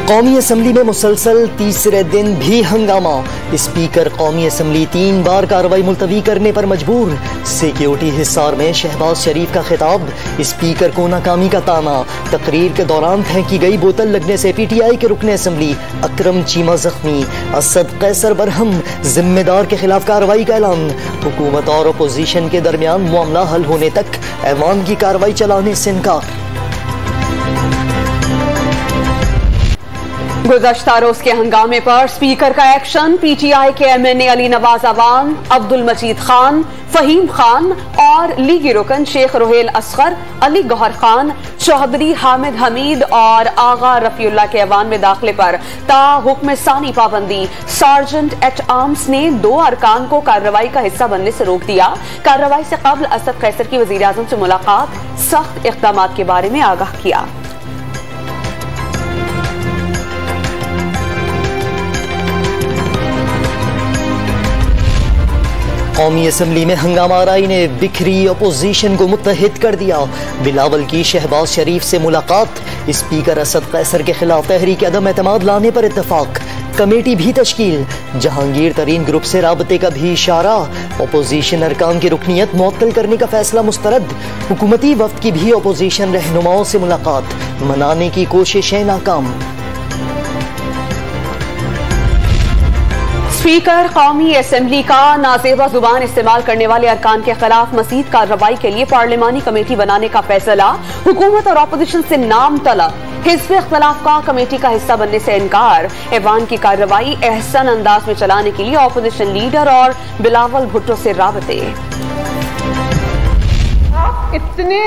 कौमी असम्बली में मुसलसल तीसरे दिन भी हंगामा। स्पीकर कौमी असम्बली 3 बार कार्रवाई मुलतवी करने पर मजबूर। सिक्योरिटी हिसार में शहबाज शरीफ का खिताब, स्पीकर को नाकामी का ताना। तकरीर के दौरान फेंकी गई बोतल लगने से PTI के रुकने असम्बली अकरम चीमा जख्मी। असद कैसर बरहम, जिम्मेदार के खिलाफ कार्रवाई का ऐलान। हुकूमत और अपोजिशन के दरमियान मामला हल होने तक ऐवान की कार्रवाई चलाने से इनकार। गुज़श्ता रोज के हंगामे पर स्पीकर का एक्शन। PTI के MNA अली नवाज अवान, अब्दुल मजीद खान, फहीम खान और लीगी रुकन शेख रोहेल असगर, अली गौहर खान, चौधरी हामिद हमीद और आगा रफीउल्लाह के ऐवान में दाखिले पर ता हुक्म सानी पाबंदी। सार्जेंट एट आर्म्स ने 2 अरकान को कार्रवाई का हिस्सा बनने से रोक दिया। कार्रवाई से कबल असद कैसर की वज़ीर आज़म से मुलाकात, सख्त इक़दामात के बारे में आगाह किया। कौमी असम्बली में हंगामा आराई ने बिखरी अपोजिशन को मुत्तहिद कर दिया। बिलावल की शहबाज शरीफ से मुलाकात, स्पीकर असद कैसर के खिलाफ तहरीक अदम एतमाद लाने पर इत्तफाक। कमेटी भी तश्कील, जहांगीर तरीन ग्रुप से राबते का भी इशारा। अपोजिशन अरकान की रुकनीत मुअत्तल करने का फैसला मुस्तरद। हुकूमती वफ्द की भी अपोजिशन रहनुमाओं से मुलाकात, मनाने की कोशिशें नाकाम। स्पीकर कौमी असम्बली का नाजेबा जुबान इस्तेमाल करने वाले अरकान के खिलाफ मजीद कार्रवाई के लिए पार्लिमानी कमेटी बनाने का फैसला। हुकूमत और अपोजिशन से नाम तलब, हिज़्ब इख्तिलाफ का कमेटी का हिस्सा बनने से इनकार। ऐवान की कार्रवाई एहसन अंदाज में चलाने के लिए अपोजिशन लीडर और बिलावल भुट्टो से राबते। आप इतने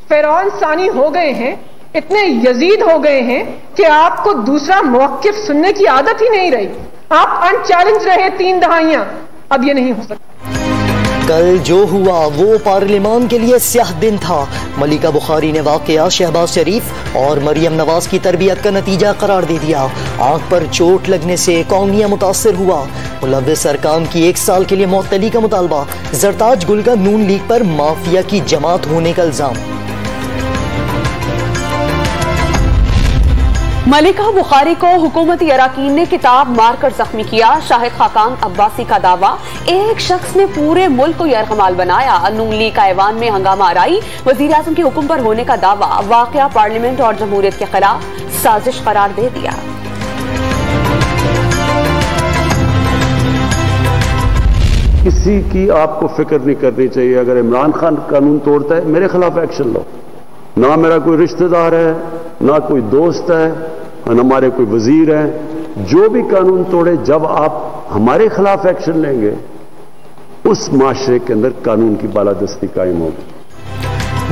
फिरौन सानी हो गए हैं, इतने यजीद हो गए हैं कि आपको दूसरा मौक़िफ़ सुनने की आदत ही नहीं रही। आप अनचैलेंज रहे 3 दहाइयां, अब ये नहीं हो सकता। कल जो हुआ वो पार्लियामान के लिए स्याह दिन था। मलिका बुखारी ने वाकया शहबाज शरीफ और मरियम नवाज की तरबियत का नतीजा करार दे दिया। आंख पर चोट लगने से कौमिया मुतासर हुआ। मुलव्विस अरकान की 1 साल के लिए मुअत्तली का मुतालबा। जरताज गुल का नून लीग पर माफिया की जमात होने का इल्जाम। मलिका बुखारी को हुकूमती अराकीन ने किताब मारकर जख्मी किया। शाहिद खाकान अब्बासी का दावा, एक शख्स ने पूरे मुल्क को यरगमाल बनाया। नून लीग का ऐवान में हंगामा आराई, वजीर आज़म के हुक्म पर होने का दावा। वाकया पार्लियामेंट और जमहूरियत के खिलाफ साजिश करार दे दिया। किसी की आपको फिक्र नहीं करनी चाहिए। अगर इमरान खान कानून तोड़ता है, मेरे खिलाफ एक्शन लो। ना मेरा कोई रिश्तेदार है, ना कोई दोस्त है, और न हमारे कोई वजीर है। जो भी कानून तोड़े, जब आप हमारे खिलाफ एक्शन लेंगे, उस माशरे के अंदर कानून की बालादस्ती कायम होगी।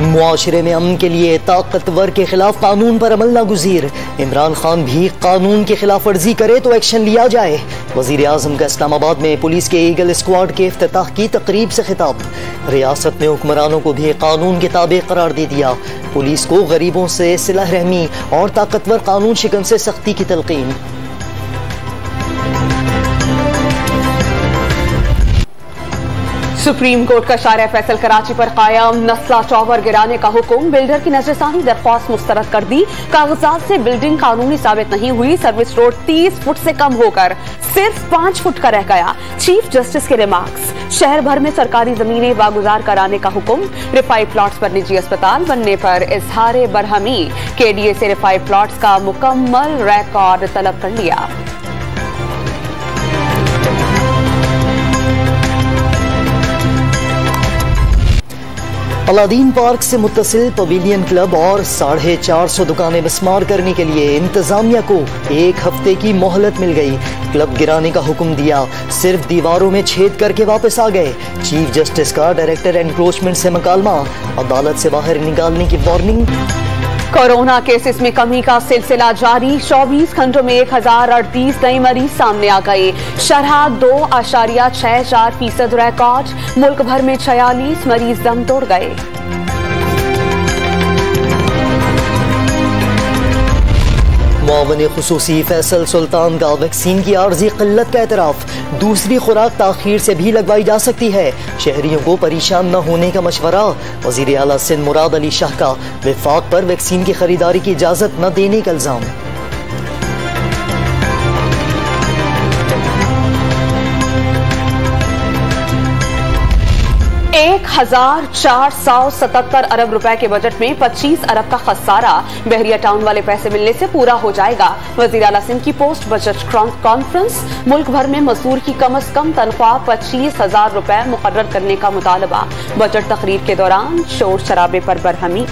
मुआशरे में अमन के लिए ताकतवर के खिलाफ कानून पर अमल नागुज़ीर। इमरान खान भी कानून की खिलाफ वर्जी करे तो एक्शन लिया जाए। वजीर आज़म का इस्लामाबाद में पुलिस के ईगल स्क्वाड के इफ्तिताह की तकरीब से खिताब। रियासत में हुक्मरानों को भी कानून के ताबे करार दे दिया। पुलिस को गरीबों से सिलह रहमी और ताकतवर कानून शिकन से सख्ती की तलकीन। सुप्रीम कोर्ट का शारा फैसल कराची पर कायम, नस्ला टॉवर गिराने का हुक्म। बिल्डर की नजरसानी दरख्वास्त मुस्तरद कर दी। कागजात से बिल्डिंग कानूनी साबित नहीं हुई। सर्विस रोड 30 फुट से कम होकर सिर्फ 5 फुट का रह गया। चीफ जस्टिस के रिमार्क्स। शहर भर में सरकारी जमीनें वागुजार कराने का हुक्म। रिफाई प्लॉट्स पर निजी अस्पताल बनने पर इजहार बरहमी। KDA से रिफाई प्लॉट्स का मुकम्मल रिकॉर्ड तलब कर लिया। अलादीन पार्क से मुत्तसिल पवेलियन क्लब और 450 दुकानें बिस्मार करने के लिए इंतजामिया को 1 हफ्ते की मोहलत मिल गई। क्लब गिराने का हुक्म दिया, सिर्फ दीवारों में छेद करके वापस आ गए। चीफ जस्टिस का डायरेक्टर एनक्रोचमेंट से मुकालमा, अदालत से बाहर निकालने की वार्निंग। कोरोना केसेस में कमी का सिलसिला जारी। 24 घंटों में 1038 नए मरीज सामने आ गए। शरह 2.64% रिकॉर्ड। मुल्क भर में 46 मरीज दम तोड़ गए। मुआवन खुसूसी फैसल सुल्तान का वैक्सीन की आर्जी किल्लत का एतराफ। दूसरी खुराक ताखीर से भी लगवाई जा सकती है। शहरियों को परेशान न होने का मशवरा। वजीर आला सिंध मुराद अली शाह का वफाक पर वैक्सीन की खरीदारी की इजाजत न देने का इल्जाम। 1477 अरब रुपए के बजट में 25 अरब का खसारा बहरिया टाउन वाले पैसे मिलने से पूरा हो जाएगा। वजीर आला सिंध की पोस्ट बजट कॉन्फ्रेंस। मुल्क भर में मजदूर की कम अज कम तनख्वाह 25,000 रुपए मुकर्रर करने का मुतालबा। बजट तकरीर के दौरान शोर शराबे पर बरहमी।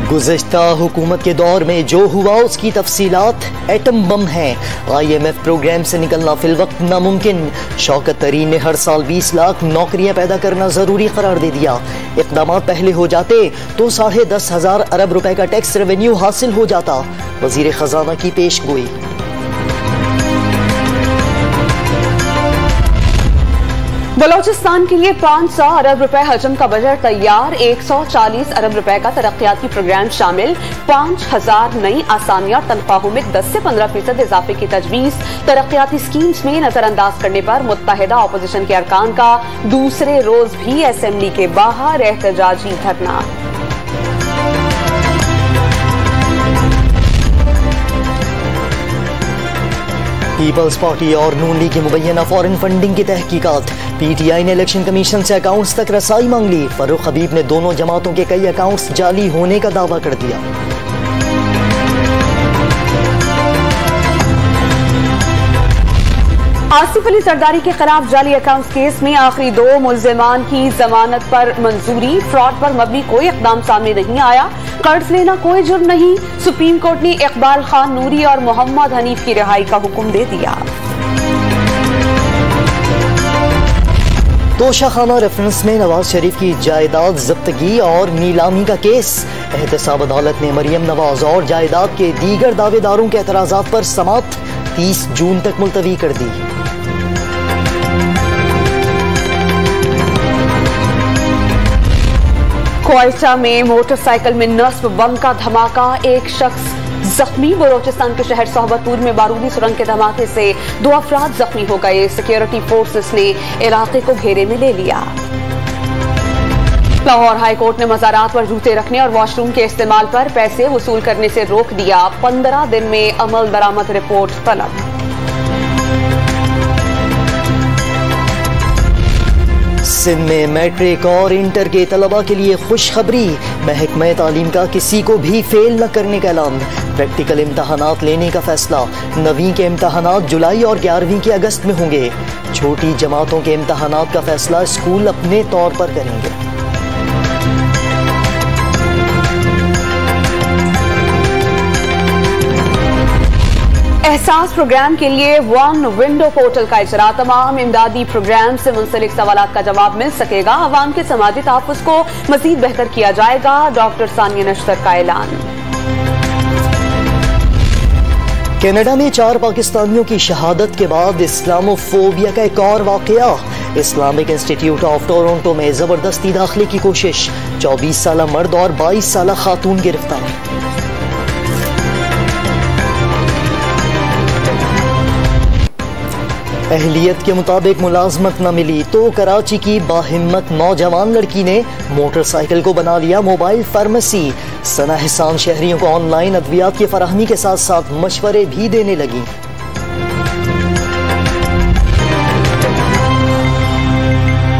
गुज़श्ता हुकूमत के दौर में जो हुआ उसकी तफसीलात एटम बम है। IMF प्रोग्राम से निकलना फिलवक्त नामुमकिन। शौकत तरीन ने हर साल 20 लाख नौकरियां पैदा करना जरूरी करार दे दिया। इक़दाम पहले हो जाते तो 10,500 अरब रुपए का टैक्स रेवेन्यू हासिल हो जाता। वजीर खजाना की पेशगोई। बलोचिस्तान के लिए 500 अरब रुपए हजम का बजट तैयार। 140 अरब रुपए का तरक्याती प्रोग्राम शामिल। 5,000 नई आसामियां। तनख्वाहों में 10 से 15% इजाफे की तजवीज। तरक्याती स्कीम्स में नजरअंदाज करने पर मुत्तहिदा अपोजिशन के अरकान का दूसरे रोज भी असेंबली के बाहर एहतजाजी धरना। पीपल्स पार्टी और नून लीग की मुबैना फॉरेन फंडिंग की तहकीकात। PTI ने इलेक्शन कमीशन से अकाउंट्स तक रसाई मांग ली। फरूख हबीब ने दोनों जमातों के कई अकाउंट्स जाली होने का दावा कर दिया। आसिफ अली सरदारी के खिलाफ जाली अकाउंट्स केस में आखिरी 2 मुल्जिमान की जमानत पर मंजूरी। फ्रॉड पर मबनी कोई इकदाम सामने नहीं आया। कर्ज लेना कोई जुर्म नहीं। सुप्रीम कोर्ट ने इकबाल खान नूरी और मोहम्मद हनीफ की रिहाई का हुक्म दे दिया। तोशाखाना रेफरेंस में नवाज शरीफ की जायदाद जब्तगी और नीलामी का केस। एहतसाब अदालत ने मरियम नवाज और जायदाद के दीगर दावेदारों के एतराजात पर समाअत 30 जून तक मुलतवी कर दी। क्वेटा में मोटरसाइकिल में नस्ब बम का धमाका। एक शख्स जख्मी। बलोचिस्तान के शहर सोहबतपुर में बारूदी सुरंग के धमाके से 2 अफराद जख्मी हो गए। सिक्योरिटी फोर्सेस ने इलाके को घेरे में ले लिया। लाहौर हाई कोर्ट ने मज़ारात पर जूते रखने और वॉशरूम के इस्तेमाल पर पैसे वसूल करने से रोक दिया। 15 दिन में अमल दरामद रिपोर्ट तलब। सिंध में मैट्रिक और इंटर के तलबा के लिए खुशखबरी। महकमा तालीम का किसी को भी फेल न करने का ऐलान। प्रैक्टिकल इम्तहानात लेने का फैसला। 9वीं के इम्तहानात जुलाई और 11वीं के अगस्त में होंगे। छोटी जमातों के इम्तहानात का फैसला स्कूल अपने तौर पर करेंगे। एहसास प्रोग्राम के लिए 1 विंडो पोर्टल का इजरा। तमाम इमदादी प्रोग्राम से मुंसलिक सवालात का जवाब मिल सकेगा। अवाम के समाजी तहफ़्फ़ुज़ को मज़ीद बेहतर किया जाएगा। डॉक्टर सानिया नश्तर का ऐलान। कनाडा में 4 पाकिस्तानियों की शहादत के बाद इस्लामोफोबिया का एक और वाकया। इस्लामिक इंस्टीट्यूट ऑफ टोरंटो में जबरदस्ती दाखिले की कोशिश। 24 साला मर्द और 22 साला खातून गिरफ्तार। अहलियत के मुताबिक मुलाजमत न मिली तो कराची की बाहिम्मत नौजवान लड़की ने मोटरसाइकिल को बना लिया मोबाइल फार्मेसी। सना एहसान शहरियों को ऑनलाइन अद्वियात की फराहमी के साथ साथ मशवरे भी देने लगी।